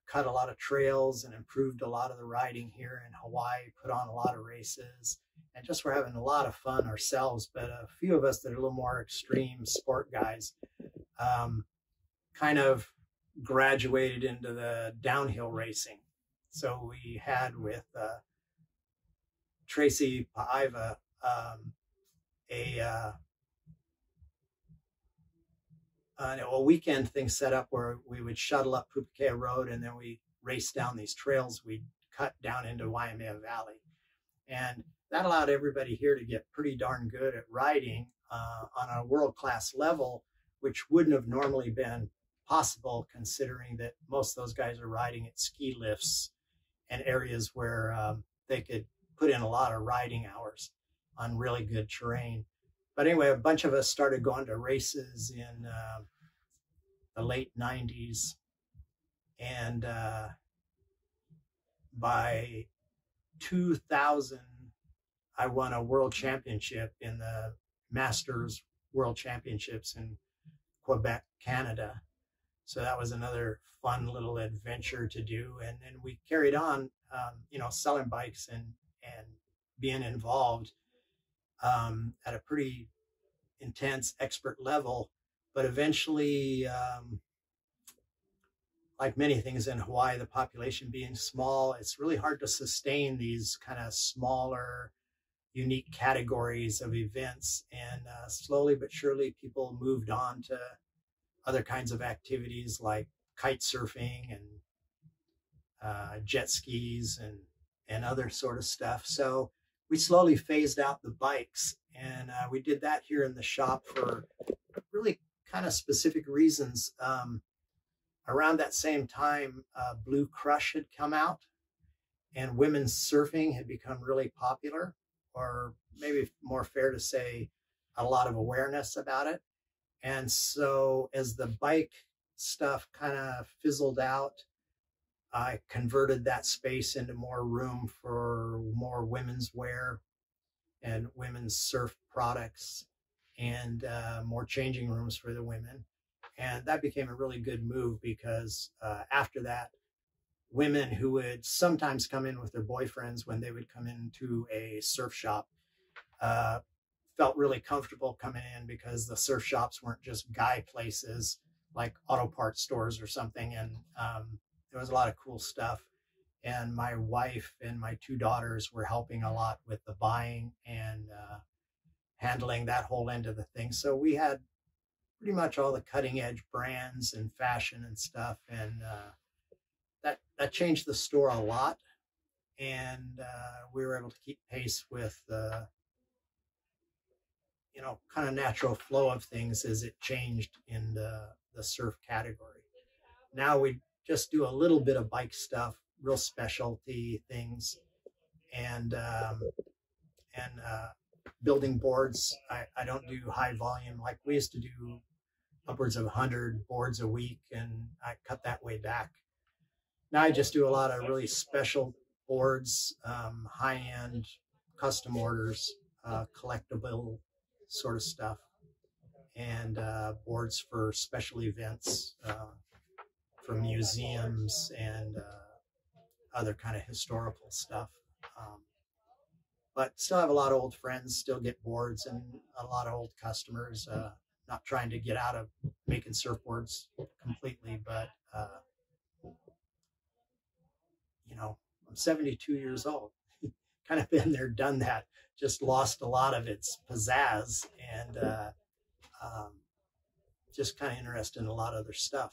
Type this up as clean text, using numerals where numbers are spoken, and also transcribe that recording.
cut a lot of trails and improved a lot of the riding here in Hawaii, put on a lot of races, and just we're having a lot of fun ourselves. But a few of us that are a little more extreme sport guys kind of graduated into the downhill racing. So we had with Tracy Paiva a weekend thing set up where we would shuttle up Pupukea Road and then we race down these trails we'd cut down into Waimea Valley. And that allowed everybody here to get pretty darn good at riding on a world-class level, which wouldn't have normally been possible considering that most of those guys are riding at ski lifts and areas where they could put in a lot of riding hours on really good terrain. But anyway, a bunch of us started going to races in the late 90s. And by 2000, I won a world championship in the Masters World Championships in Quebec, Canada. So that was another fun little adventure to do. And then we carried on, selling bikes and being involved at a pretty intense expert level. But eventually, like many things in Hawaii, the population being small, it's really hard to sustain these kind of smaller, unique categories of events. And slowly but surely, people moved on to other kinds of activities like kite surfing and jet skis and other sort of stuff. So we slowly phased out the bikes, and we did that here in the shop for really kind of specific reasons. Around that same time, Blue Crush had come out and women's surfing had become really popular, or maybe more fair to say a lot of awareness about it. And so as the bike stuff kind of fizzled out, I converted that space into more room for more women's wear and women's surf products and more changing rooms for the women. And that became a really good move because after that, women who would sometimes come in with their boyfriends when they would come into a surf shop felt really comfortable coming in because the surf shops weren't just guy places like auto parts stores or something. And there was a lot of cool stuff. And my wife and my two daughters were helping a lot with the buying and handling that whole end of the thing. So we had pretty much all the cutting edge brands and fashion and stuff. And that changed the store a lot. And we were able to keep pace with the kind of natural flow of things as it changed in the surf category. Now we just do a little bit of bike stuff, real specialty things, and building boards. I don't do high volume like we used to do, upwards of 100 boards a week, and I cut that way back. Now I just do a lot of really special boards, high-end custom orders, collectible sort of stuff, and boards for special events, for museums and other kind of historical stuff. But still have a lot of old friends, still get boards, and a lot of old customers. Not trying to get out of making surfboards completely, but I'm 72 years old. Kind of been there, done that. Just lost a lot of its pizzazz, and just kind of interested in a lot of other stuff.